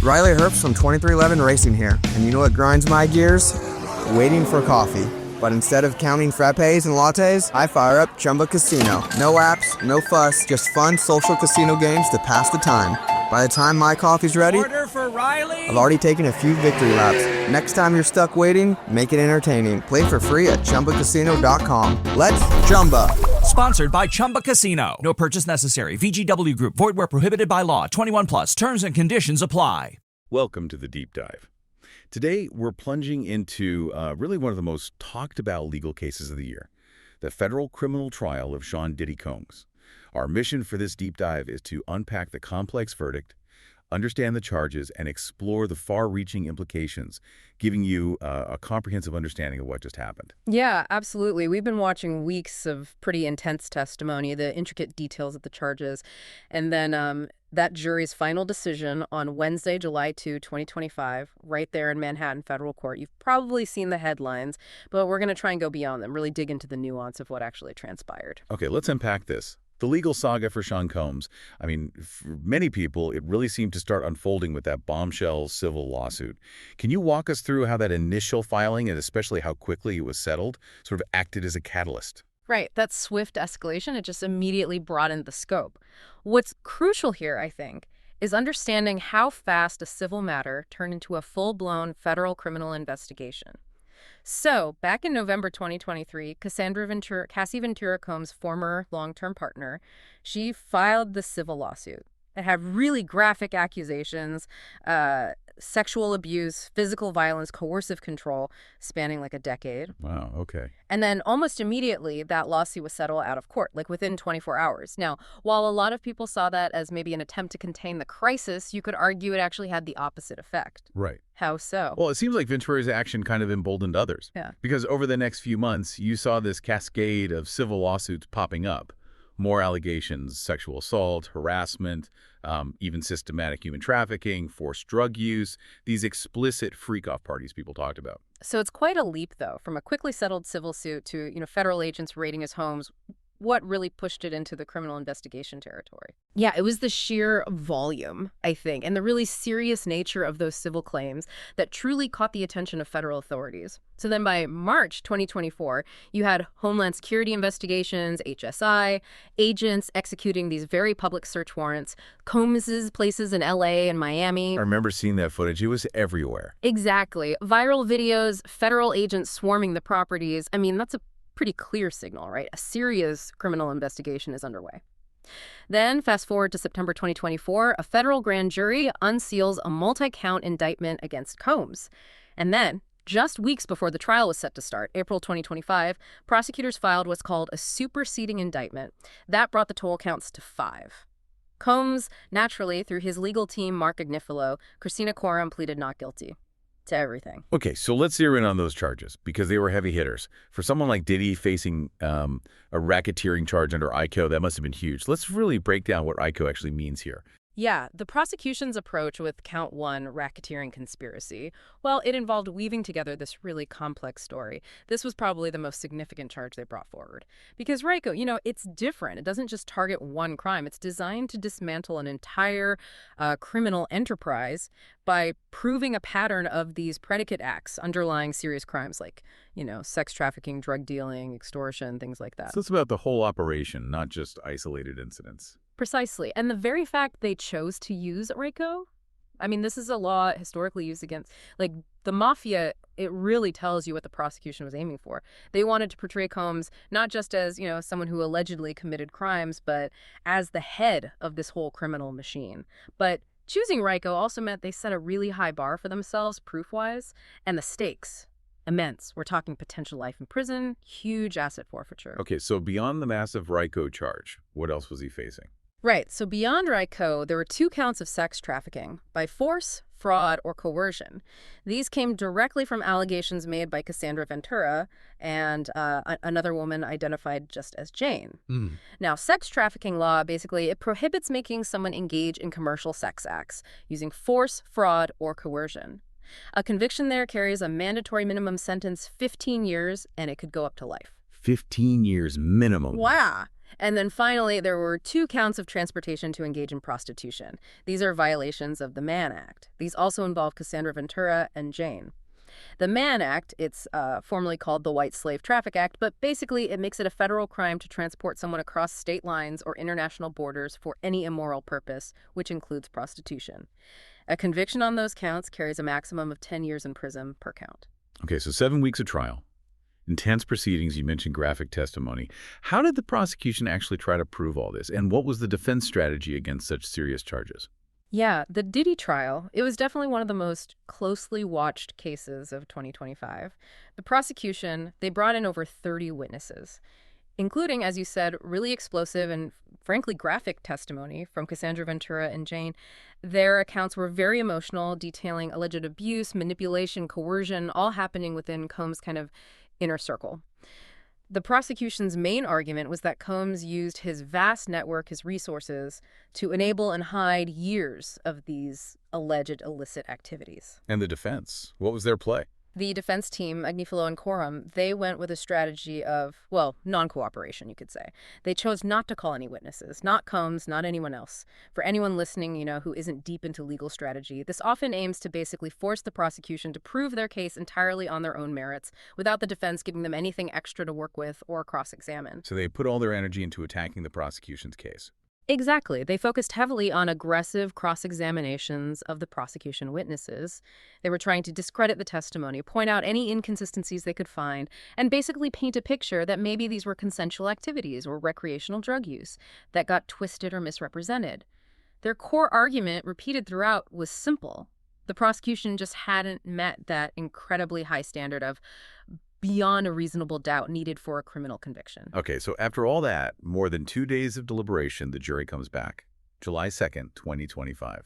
Riley Herbst from 2311 Racing here, and you know what grinds my gears? Waiting for coffee. But instead of counting frappes and lattes, I fire up Chumba Casino. No apps, no fuss, just fun social casino games to pass the time. By the time my coffee's ready, order for Riley. I've already taken a few victory laps. Next time you're stuck waiting, make it entertaining. Play for free at ChumbaCasino.com. Let's Chumba. Sponsored by Chumba Casino. No purchase necessary. VGW Group. Void where prohibited by law. 21 plus. Terms and conditions apply. Welcome to the Deep Dive. Today, we're plunging into really one of the most talked about legal cases of the year, the federal criminal trial of Sean Diddy Combs. Our mission for this deep dive is to unpack the complex verdict, understand the charges, and explore the far-reaching implications, giving you a comprehensive understanding of what just happened. Yeah, absolutely. We've been watching weeks of pretty intense testimony, the intricate details of the charges, and then that jury's final decision on Wednesday, July 2, 2025, right there in Manhattan Federal Court. You've probably seen the headlines, but we're going to try and go beyond them, really dig into the nuance of what actually transpired. Okay, let's unpack this. The legal saga for Sean Combs, I mean, for many people, it really seemed to start unfolding with that bombshell civil lawsuit. Can you walk us through how that initial filing, and especially how quickly it was settled, sort of acted as a catalyst? Right, that swift escalation, it just immediately broadened the scope. What's crucial here, I think, is understanding how fast a civil matter turned into a full-blown federal criminal investigation. So, back in November 2023, Cassie Ventura Combs' former long-term partner, she filed the civil lawsuit. It had really graphic accusations, sexual abuse, physical violence, coercive control, spanning like a decade. Wow, okay. And then almost immediately, that lawsuit was settled out of court, like within 24 hours. Now, while a lot of people saw that as maybe an attempt to contain the crisis, you could argue it actually had the opposite effect. Right. How so? Well, it seems like Ventura's action kind of emboldened others. Yeah. Because over the next few months, you saw this cascade of civil lawsuits popping up. More allegations, sexual assault, harassment, even systematic human trafficking, forced drug use, these explicit freak-off parties people talked about. So it's quite a leap, though, from a quickly settled civil suit to, federal agents raiding his homes. What really pushed it into the criminal investigation territory? Yeah, it was the sheer volume, I think, and the really serious nature of those civil claims that truly caught the attention of federal authorities. So then by March 2024, you had Homeland Security investigations, HSI, agents executing these very public search warrants, Combs' places in LA and Miami. I remember seeing that footage. It was everywhere. Exactly. Viral videos, federal agents swarming the properties. I mean, that's a pretty clear signal, right? A serious criminal investigation is underway. Then, fast forward to September 2024, a federal grand jury unseals a multi-count indictment against Combs. And then, just weeks before the trial was set to start, April 2025, prosecutors filed what's called a superseding indictment. That brought the total counts to 5. Combs, naturally, through his legal team, Mark Agnifilo, Christina Coram pleaded not guilty to everything. Okay, so let's zero in on those charges because they were heavy hitters. For someone like Diddy facing a racketeering charge under ICO, that must have been huge. Let's really break down what ICO actually means here. Yeah, the prosecution's approach with Count 1, racketeering conspiracy, well, it involved weaving together this really complex story. This was probably the most significant charge they brought forward. Because RICO, it's different. It doesn't just target one crime. It's designed to dismantle an entire criminal enterprise by proving a pattern of these predicate acts underlying serious crimes like, sex trafficking, drug dealing, extortion, things like that. So it's about the whole operation, not just isolated incidents. Precisely. And the very fact they chose to use RICO, I mean, this is a law historically used against, like, the mafia. It really tells you what the prosecution was aiming for. They wanted to portray Combs not just as, someone who allegedly committed crimes, but as the head of this whole criminal machine. But choosing RICO also meant they set a really high bar for themselves proof-wise, and the stakes, immense. We're talking potential life in prison, huge asset forfeiture. Okay, so beyond the massive RICO charge, what else was he facing? Right. So beyond RICO, there were 2 counts of sex trafficking by force, fraud, or coercion. These came directly from allegations made by Cassandra Ventura and another woman identified just as Jane. Now, sex trafficking law, basically, it prohibits making someone engage in commercial sex acts using force, fraud, or coercion. A conviction there carries a mandatory minimum sentence, 15 years, and it could go up to life. 15 years minimum. Wow. And then finally, there were 2 counts of transportation to engage in prostitution. These are violations of the Mann Act. These also involve Cassandra Ventura and Jane. The Mann Act, it's formally called the White Slave Traffic Act, but basically it makes it a federal crime to transport someone across state lines or international borders for any immoral purpose, which includes prostitution. A conviction on those counts carries a maximum of 10 years in prison per count. Okay, so 7 weeks of trial. Intense proceedings, you mentioned graphic testimony. How did the prosecution actually try to prove all this? And what was the defense strategy against such serious charges? Yeah, the Diddy trial, it was definitely one of the most closely watched cases of 2025. The prosecution, they brought in over 30 witnesses, including, as you said, really explosive and frankly graphic testimony from Cassandra Ventura and Jane. Their accounts were very emotional, detailing alleged abuse, manipulation, coercion, all happening within Combs' kind of inner circle. The prosecution's main argument was that Combs used his vast network, his resources, to enable and hide years of these alleged illicit activities. And the defense, what was their play? The defense team, Agnifilo and Coram, they went with a strategy of, well, non-cooperation, you could say. They chose not to call any witnesses, not Combs, not anyone else. For anyone listening, who isn't deep into legal strategy, this often aims to basically force the prosecution to prove their case entirely on their own merits, without the defense giving them anything extra to work with or cross-examine. So they put all their energy into attacking the prosecution's case. Exactly. They focused heavily on aggressive cross-examinations of the prosecution witnesses. They were trying to discredit the testimony, point out any inconsistencies they could find, and basically paint a picture that maybe these were consensual activities or recreational drug use that got twisted or misrepresented. Their core argument, repeated throughout, was simple. The prosecution just hadn't met that incredibly high standard of beyond a reasonable doubt needed for a criminal conviction. Okay, so after all that, more than 2 days of deliberation, the jury comes back, July 2nd, 2025.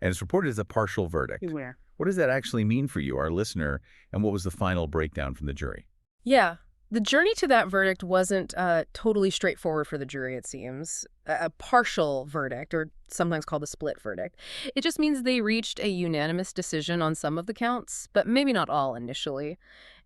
And it's reported as a partial verdict. Beware. What does that actually mean for you, our listener, and what was the final breakdown from the jury? Yeah, the journey to that verdict wasn't totally straightforward for the jury, it seems. A partial verdict, or sometimes called a split verdict. It just means they reached a unanimous decision on some of the counts, but maybe not all initially.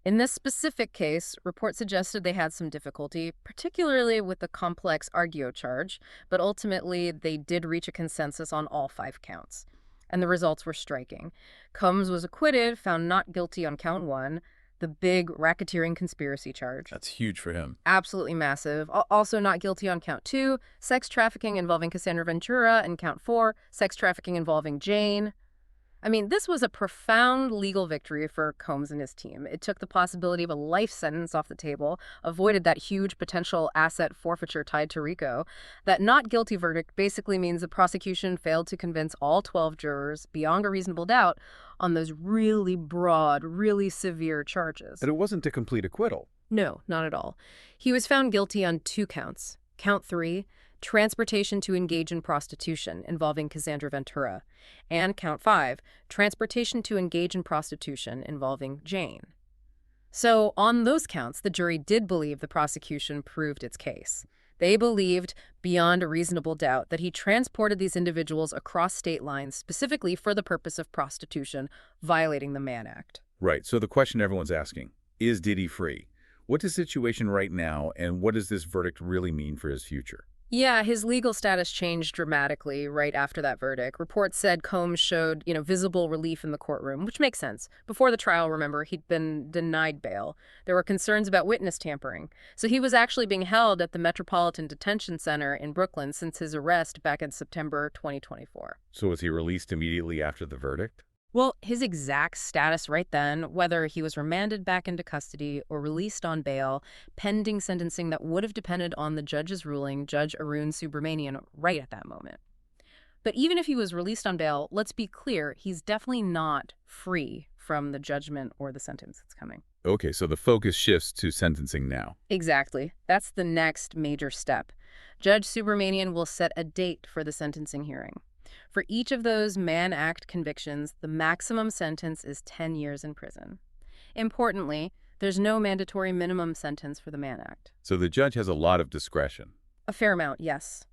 In this specific case, reports suggested they had some difficulty, particularly with the complex Argio charge, but ultimately they did reach a consensus on all 5 counts. And the results were striking. Combs was acquitted, found not guilty on count 1, the big racketeering conspiracy charge. That's huge for him. Absolutely massive. Also not guilty on count 2, sex trafficking involving Cassandra Ventura, and count 4, sex trafficking involving Jane. I mean, this was a profound legal victory for Combs and his team. It took the possibility of a life sentence off the table, avoided that huge potential asset forfeiture tied to RICO. That not guilty verdict basically means the prosecution failed to convince all 12 jurors beyond a reasonable doubt on those really broad, really severe charges. But it wasn't a complete acquittal. No, not at all. He was found guilty on 2 counts. Count 3, transportation to engage in prostitution involving Cassandra Ventura, and count 5, transportation to engage in prostitution involving Jane. So on those counts, the jury did believe the prosecution proved its case. They believed beyond a reasonable doubt that he transported these individuals across state lines specifically for the purpose of prostitution, violating the Mann Act. Right, so the question everyone's asking, is Diddy free? What's his situation right now, and what does this verdict really mean for his future? Yeah, his legal status changed dramatically right after that verdict. Reports said Combs showed, visible relief in the courtroom, which makes sense. Before the trial, remember, he'd been denied bail. There were concerns about witness tampering. So he was actually being held at the Metropolitan Detention Center in Brooklyn since his arrest back in September 2024. So was he released immediately after the verdict? Well, his exact status right then, whether he was remanded back into custody or released on bail, pending sentencing that would have depended on the judge's ruling, Judge Arun Subramanian, right at that moment. But even if he was released on bail, let's be clear, he's definitely not free from the judgment or the sentence that's coming. Okay, so the focus shifts to sentencing now. Exactly. That's the next major step. Judge Subramanian will set a date for the sentencing hearing. For each of those Mann Act convictions, the maximum sentence is 10 years in prison. Importantly, there's no mandatory minimum sentence for the Mann Act. So the judge has a lot of discretion. A fair amount, yes.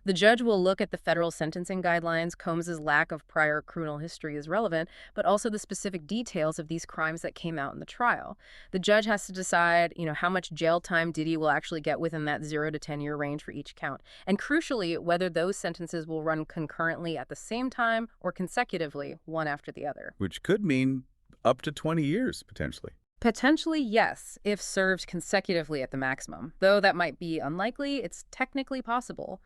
The judge will look at the federal sentencing guidelines. Combs's lack of prior criminal history is relevant, but also the specific details of these crimes that came out in the trial. The judge has to decide, how much jail time Diddy will actually get within that 0 to 10-year range for each count. And crucially, whether those sentences will run concurrently at the same time or consecutively, one after the other. Which could mean up to 20 years, potentially. Potentially, yes, if served consecutively at the maximum. Though that might be unlikely, it's technically possible.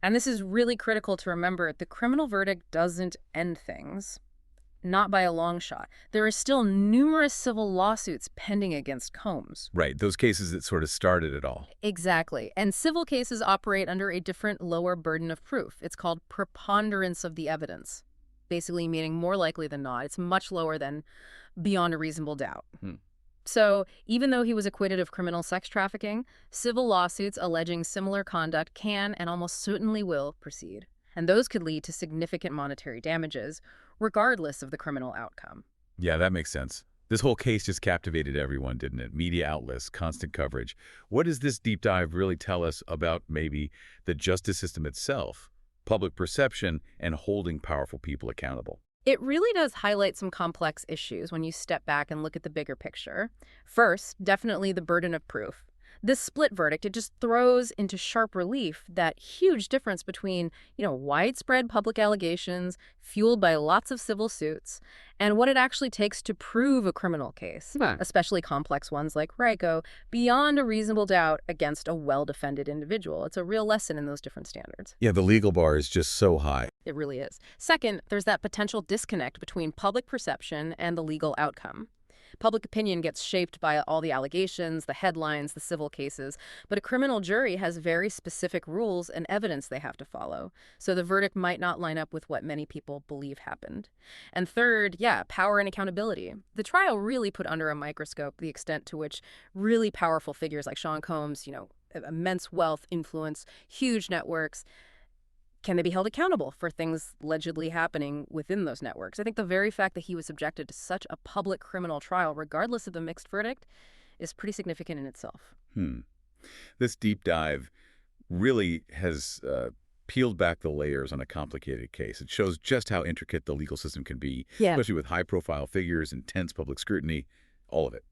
And this is really critical to remember. The criminal verdict doesn't end things. Not by a long shot. There are still numerous civil lawsuits pending against Combs. Right, those cases that sort of started it all. Exactly. And civil cases operate under a different, lower burden of proof. It's called preponderance of the evidence, basically meaning more likely than not. It's much lower than beyond a reasonable doubt. So even though he was acquitted of criminal sex trafficking, civil lawsuits alleging similar conduct can and almost certainly will proceed. And those could lead to significant monetary damages, regardless of the criminal outcome. Yeah, that makes sense. This whole case just captivated everyone, didn't it? Media outlets, constant coverage. What does this deep dive really tell us about maybe the justice system itself, public perception, and holding powerful people accountable? It really does highlight some complex issues when you step back and look at the bigger picture. First, definitely the burden of proof. This split verdict, it just throws into sharp relief that huge difference between, widespread public allegations fueled by lots of civil suits and what it actually takes to prove a criminal case, especially complex ones like RICO, beyond a reasonable doubt against a well-defended individual. It's a real lesson in those different standards. Yeah, the legal bar is just so high. It really is. Second, there's that potential disconnect between public perception and the legal outcome. Public opinion gets shaped by all the allegations, the headlines, the civil cases, but a criminal jury has very specific rules and evidence they have to follow, so the verdict might not line up with what many people believe happened. And third, power and accountability. The trial really put under a microscope the extent to which really powerful figures like Sean Combs, immense wealth, influence, huge networks, can they be held accountable for things allegedly happening within those networks? I think the very fact that he was subjected to such a public criminal trial, regardless of the mixed verdict, is pretty significant in itself. This deep dive really has peeled back the layers on a complicated case. It shows just how intricate the legal system can be, especially with high-profile figures, intense public scrutiny, all of it.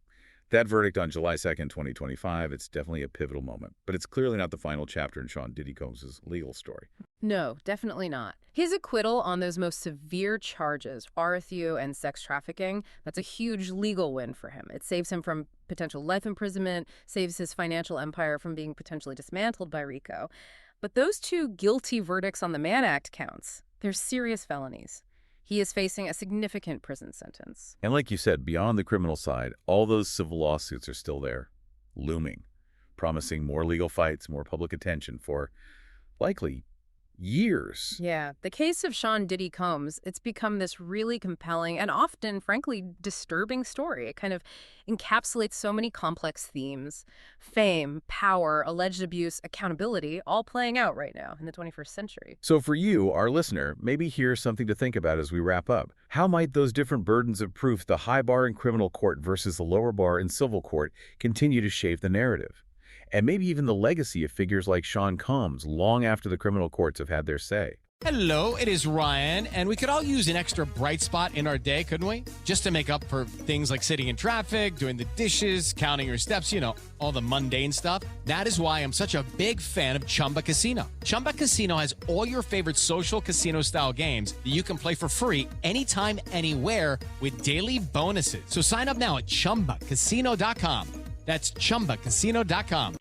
That verdict on July 2nd, 2025, it's definitely a pivotal moment. But it's clearly not the final chapter in Sean Diddy Combs' legal story. No, definitely not. His acquittal on those most severe charges, RFU and sex trafficking, that's a huge legal win for him. It saves him from potential life imprisonment, saves his financial empire from being potentially dismantled by RICO. But those two guilty verdicts on the Mann Act counts, they're serious felonies. He is facing a significant prison sentence. And like you said, beyond the criminal side, all those civil lawsuits are still there, looming, promising more legal fights, more public attention for, likely, years. Yeah, the case of Sean Diddy Combs, it's become this really compelling and often, frankly, disturbing story. It kind of encapsulates so many complex themes: fame, power, alleged abuse, accountability, all playing out right now in the 21st century. So for you, our listener, maybe here's something to think about as we wrap up. How might those different burdens of proof, the high bar in criminal court versus the lower bar in civil court, continue to shape the narrative? And maybe even the legacy of figures like Sean Combs long after the criminal courts have had their say. Hello, it is Ryan, and we could all use an extra bright spot in our day, couldn't we? Just to make up for things like sitting in traffic, doing the dishes, counting your steps, all the mundane stuff. That is why I'm such a big fan of Chumba Casino. Chumba Casino has all your favorite social casino-style games that you can play for free anytime, anywhere with daily bonuses. So sign up now at ChumbaCasino.com. That's ChumbaCasino.com.